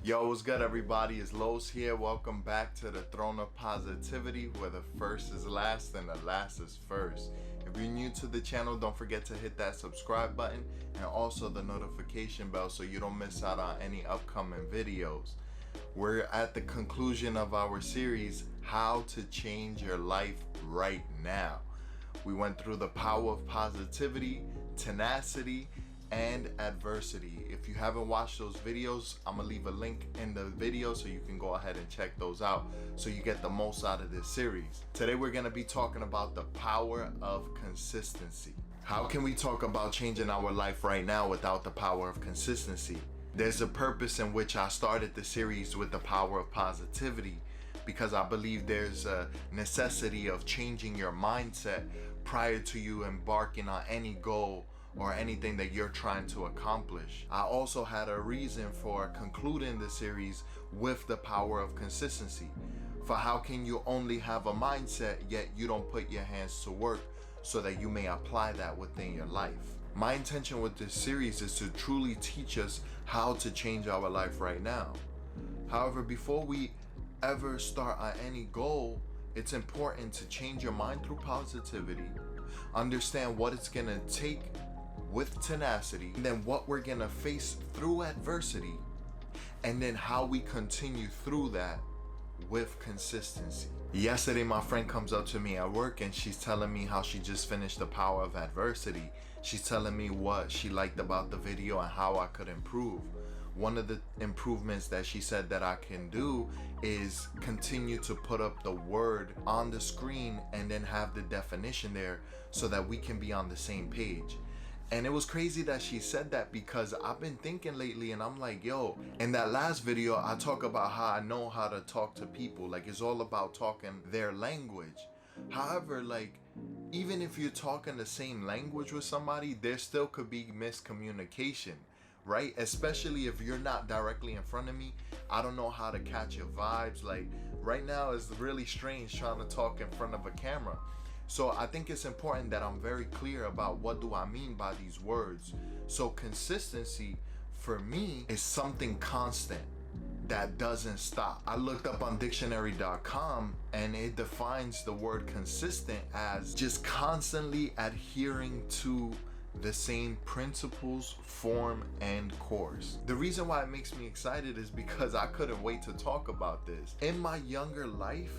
Yo, what's good everybody? It's Los here. Welcome back to the Throne of Positivity, where the first is last and the last is first. If you're new to the channel, don't forget to hit that subscribe button and also the notification bell so you don't miss out on any upcoming videos. We're at the conclusion of our series, How to Change Your Life Right Now. We went through the power of positivity, tenacity, and adversity. If you haven't watched those videos, I'm gonna leave a link in the video so you can go ahead and check those out so you get the most out of this series. Today we're gonna be talking about the power of consistency. How can we talk about changing our life right now without the power of consistency? There's a purpose in which I started the series with the power of positivity, because I believe there's a necessity of changing your mindset prior to you embarking on any goal or anything that you're trying to accomplish. I also had a reason for concluding the series with the power of consistency. For how can you only have a mindset yet you don't put your hands to work so that you may apply that within your life? My intention with this series is to truly teach us how to change our life right now. However, before we ever start on any goal, it's important to change your mind through positivity, understand what it's gonna take with tenacity, and then what we're gonna face through adversity, and then how we continue through that with consistency. Yesterday, my friend comes up to me at work and she's telling me how she just finished the power of adversity. She's telling me what she liked about the video and how I could improve. One of the improvements that she said that I can do is continue to put up the word on the screen and then have the definition there so that we can be on the same page. And it was crazy that she said that, because I've been thinking lately and I'm like, yo, in that last video, I talk about how I know how to talk to people. Like, it's all about talking their language. However, like, even if you're talking the same language with somebody, there still could be miscommunication, right? Especially if you're not directly in front of me. I don't know how to catch your vibes. Like, right now it's really strange trying to talk in front of a camera. So I think it's important that I'm very clear about what do I mean by these words. So consistency for me is something constant that doesn't stop. I looked up on dictionary.com and it defines the word consistent as just constantly adhering to the same principles, form, and course. The reason why it makes me excited is because I couldn't wait to talk about this. In my younger life,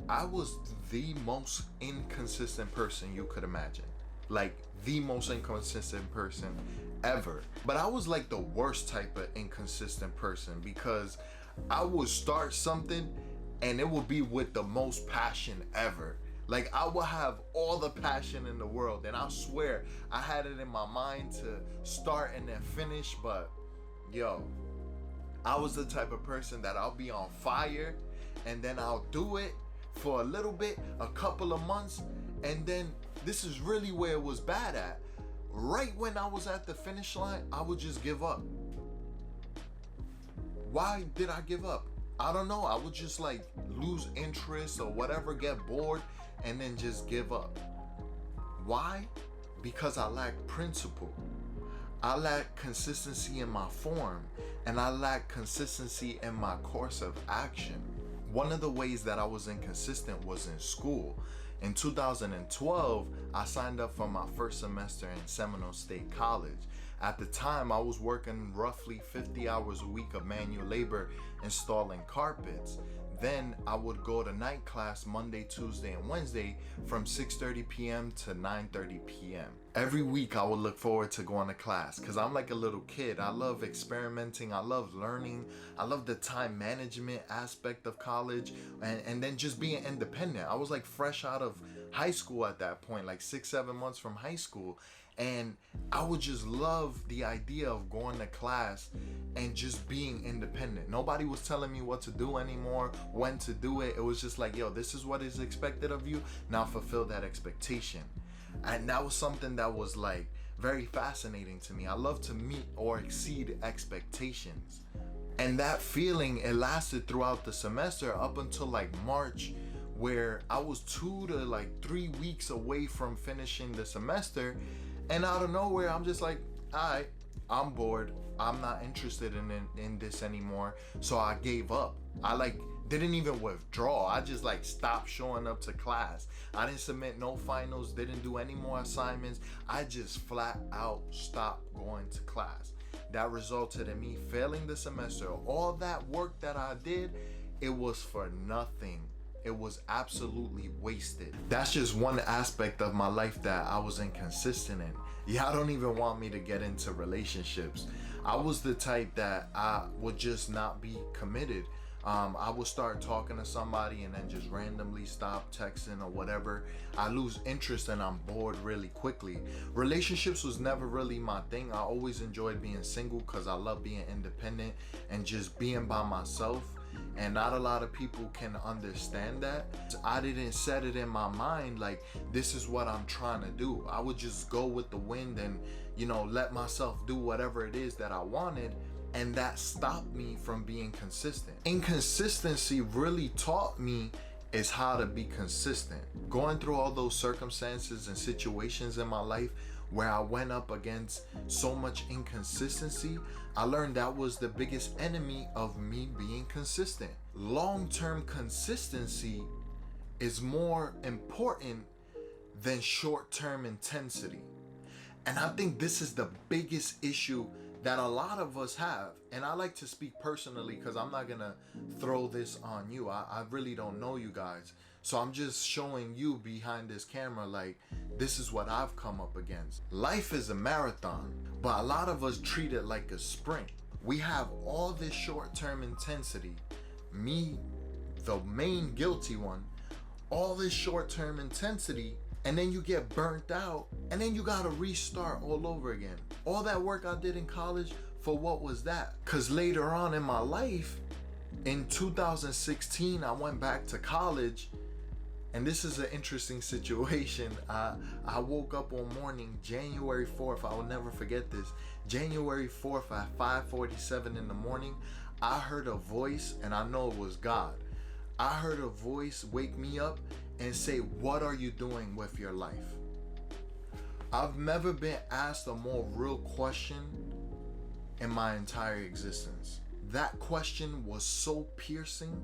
I was the most inconsistent person you could imagine. Like, the most inconsistent person ever. But I was like the worst type of inconsistent person, because I would start something and it would be with the most passion ever. Like, I would have all the passion in the world, and I swear I had it in my mind to start and then finish, but yo, I was the type of person that I'll be on fire and then I'll do it for a little bit, a couple of months, and then this is really where it was bad at. Right when I was at the finish line, I would just give up. Why did I give up? I don't know. I would just like lose interest or whatever, get bored, and then just give up. Why? Because I lack principle. I lack consistency in my form, and I lack consistency in my course of action. One of the ways that I was inconsistent was in school. In 2012, I signed up for my first semester in Seminole State College. At the time, I was working roughly 50 hours a week of manual labor installing carpets. Then I would go to night class Monday, Tuesday, and Wednesday from 6:30 p.m. to 9:30 p.m. Every week I would look forward to going to class, because I'm like a little kid. I love experimenting, I love learning, I love the time management aspect of college, and then just being independent. I was like fresh out of high school at that point, like 6-7 months from high school. And I would just love the idea of going to class and just being independent. Nobody was telling me what to do anymore, when to do it. It was just like, yo, this is what is expected of you. Now fulfill that expectation. And that was something that was like very fascinating to me. I love to meet or exceed expectations. And that feeling, it lasted throughout the semester up until like March, where I was 2 to like 3 weeks away from finishing the semester. And out of nowhere, I'm just like, all right, I'm bored. I'm not interested in this anymore. So I gave up. I like didn't even withdraw. I just like stopped showing up to class. I didn't submit no finals, didn't do any more assignments. I just flat out stopped going to class. That resulted in me failing the semester. All that work that I did, it was for nothing. It was absolutely wasted. That's just one aspect of my life that I was inconsistent in. Y'all don't even want me to get into relationships. I was the type that I would just not be committed. I would start talking to somebody and then just randomly stop texting or whatever. I lose interest and I'm bored really quickly. Relationships was never really my thing. I always enjoyed being single because I love being independent and just being by myself. And not a lot of people can understand that. I didn't set it in my mind like this is what I'm trying to do. I would just go with the wind and, let myself do whatever it is that I wanted. And that stopped me from being consistent. Inconsistency really taught me is how to be consistent. Going through all those circumstances and situations in my life where I went up against so much inconsistency, I learned that was the biggest enemy of me being consistent. Long-term consistency is more important than short-term intensity. And I think this is the biggest issue that a lot of us have. And I like to speak personally because I'm not gonna throw this on you. I really don't know you guys. So I'm just showing you behind this camera like this is what I've come up against. Life is a marathon, but a lot of us treat it like a sprint. We have all this short-term intensity. Me, the main guilty one, all this short-term intensity, and then you get burnt out, and then you gotta restart all over again. All that work I did in college, for what was that? Because later on in my life, in 2016, I went back to college, and this is an interesting situation. I woke up one morning, January 4th, I will never forget this. January 4th at 5:47 in the morning, I heard a voice, and I know it was God. I heard a voice wake me up and say, "What are you doing with your life?" I've never been asked a more real question in my entire existence. That question was so piercing.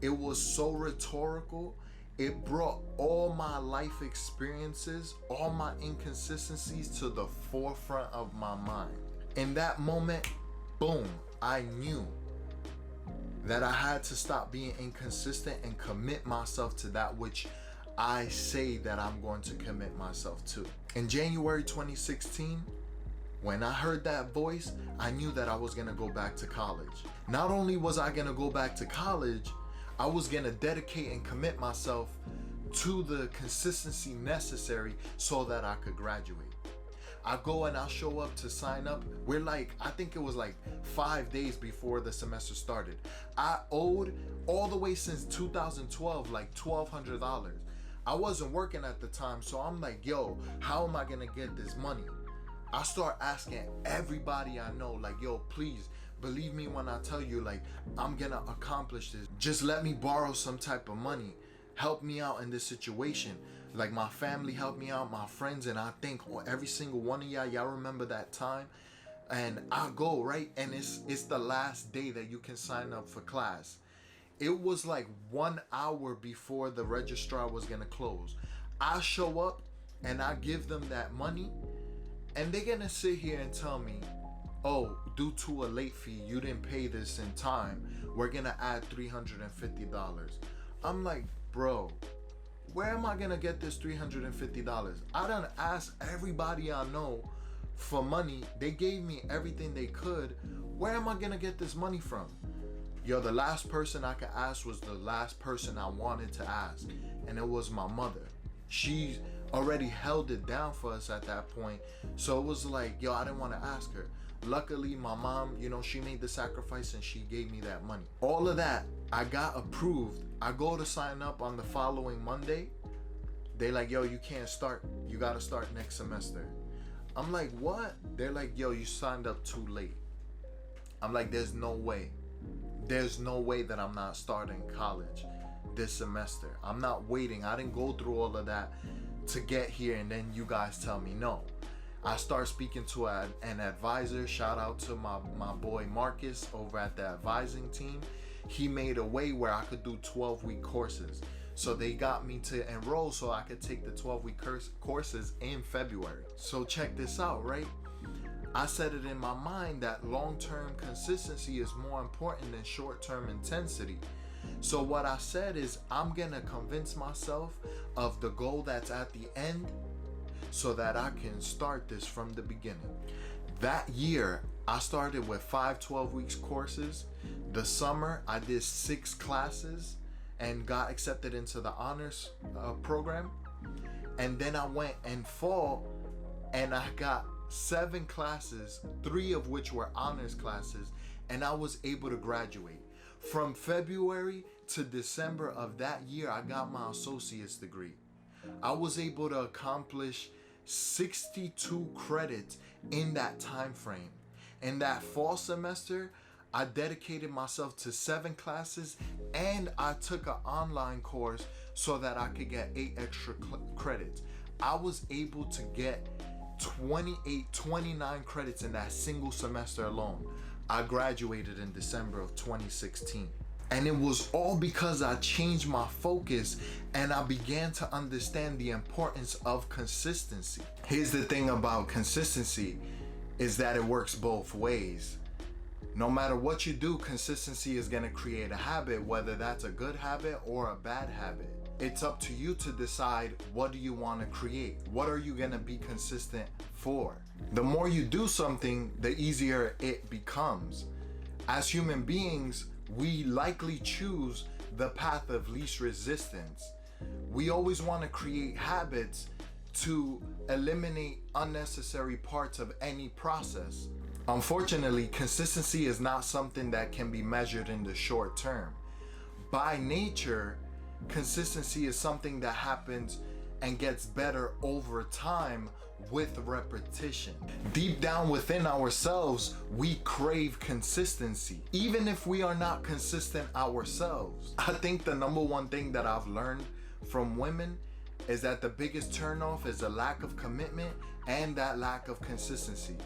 It was so rhetorical. It brought all my life experiences, all my inconsistencies to the forefront of my mind. In that moment, boom, I knew that I had to stop being inconsistent and commit myself to that which I say that I'm going to commit myself to. In January 2016, when I heard that voice, I knew that I was gonna go back to college. Not only was I gonna go back to college, I was gonna dedicate and commit myself to the consistency necessary so that I could graduate. I go and I show up to sign up. We're like, I think it was like 5 days before the semester started. I owed all the way since 2012, like $1,200. I wasn't working at the time, so I'm like, yo, how am I gonna get this money? I start asking everybody I know, like, yo, please, believe me when I tell you, like, I'm gonna accomplish this. Just let me borrow some type of money. Help me out in this situation. Like, my family helped me out, my friends, and I think every single one of y'all remember that time. And I go, right? And it's the last day that you can sign up for class. It was like 1 hour before the registrar was gonna close. I show up and I give them that money, and they're gonna sit here and tell me, oh, due to a late fee, you didn't pay this in time, we're gonna add $350. I'm like, bro, where am I gonna get this $350? I done asked everybody I know for money. They gave me everything they could. Where am I gonna get this money from? Yo, the last person I could ask was the last person I wanted to ask, and it was my mother. She already held it down for us at that point, so it was like, yo, I didn't want to ask her. Luckily, my mom, she made the sacrifice and she gave me that money. All of that, I got approved. I go to sign up on the following Monday. They like, yo, you can't start. You got to start next semester. I'm like, what? They're like, yo, you signed up too late. I'm like, there's no way. There's no way that I'm not starting college this semester. I'm not waiting. I didn't go through all of that to get here and then you guys tell me no. I start speaking to an advisor. Shout out to my boy Marcus over at the advising team. He made a way where I could do 12-week courses. So they got me to enroll so I could take the 12-week courses in February. So check this out, right? I said it in my mind that long-term consistency is more important than short-term intensity. So what I said is I'm gonna convince myself of the goal that's at the end so that I can start this from the beginning. That year, I started with 5 12-week courses. The summer, I did 6 classes and got accepted into the honors program. And then I went in fall and I got 7 classes, 3 of which were honors classes, and I was able to graduate. From February to December of that year, I got my associate's degree. I was able to accomplish 62 credits in that time frame. In that fall semester, I dedicated myself to 7 classes and I took an online course so that I could get 8 extra credits. I was able to get 29 credits in that single semester alone. I graduated in December of 2016. And it was all because I changed my focus and I began to understand the importance of consistency. Here's the thing about consistency is that it works both ways. No matter what you do, consistency is going to create a habit, whether that's a good habit or a bad habit. It's up to you to decide, what do you want to create? What are you going to be consistent for? The more you do something, the easier it becomes. As human beings, we likely choose the path of least resistance. We always want to create habits to eliminate unnecessary parts of any process. Unfortunately, consistency is not something that can be measured in the short term. By nature, consistency is something that happens and gets better over time with repetition. Deep down within ourselves, we crave consistency, even if we are not consistent ourselves. I think the number one thing that I've learned from women is that the biggest turnoff is a lack of commitment and that lack of consistency.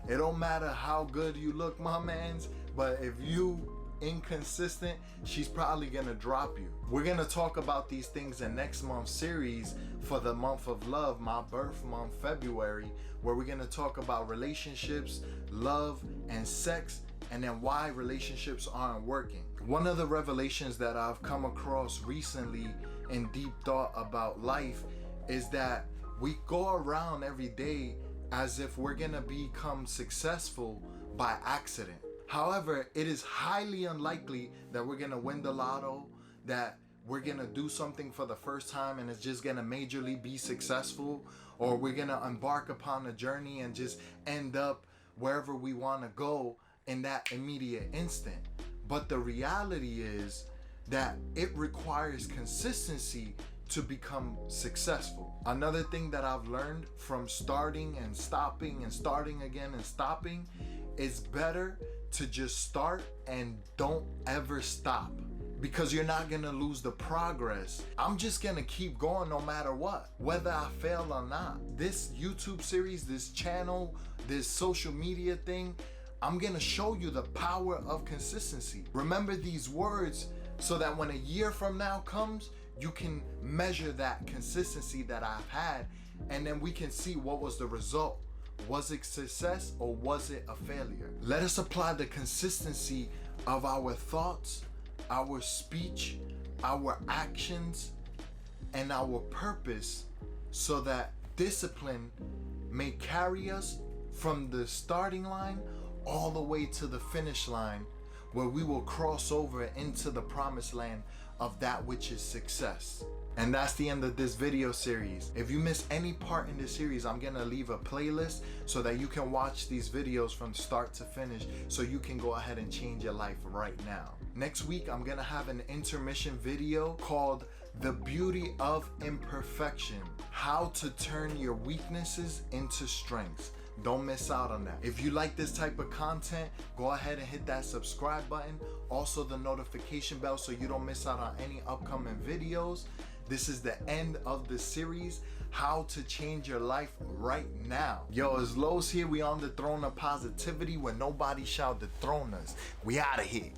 It don't matter how good you look, my mans, but if you inconsistent, she's probably gonna drop you. We're gonna talk about these things in next month's series for the month of love, my birth month, February, where we're gonna talk about relationships, love, and sex, and then why relationships aren't working. One of the revelations that I've come across recently in deep thought about life is that we go around every day as if we're gonna become successful by accident. However, it is highly unlikely that we're gonna win the lotto, that we're gonna do something for the first time and it's just gonna majorly be successful, or we're gonna embark upon a journey and just end up wherever we wanna go in that immediate instant. But the reality is that it requires consistency to become successful. Another thing that I've learned from starting and stopping and starting again and stopping, is better to just start and don't ever stop, because you're not gonna lose the progress. I'm just gonna keep going no matter what, whether I fail or not. This YouTube series, this channel, this social media thing, I'm gonna show you the power of consistency. Remember these words so that when a year from now comes, you can measure that consistency that I've had, and then we can see what was the result. Was it success or was it a failure? Let us apply the consistency of our thoughts, our speech, our actions, and our purpose so that discipline may carry us from the starting line all the way to the finish line, where we will cross over into the promised land of that which is success. And that's the end of this video series. If you miss any part in this series, I'm gonna leave a playlist so that you can watch these videos from start to finish, so you can go ahead and change your life right now. Next week, I'm gonna have an intermission video called The Beauty of Imperfection, how to turn your weaknesses into strengths. Don't miss out on that. If you like this type of content, go ahead and hit that subscribe button. Also the notification bell so you don't miss out on any upcoming videos. This is the end of the series, how to change your life right now. Yo, it's Los here. We on the throne of positivity where nobody shall dethrone us. We out of here.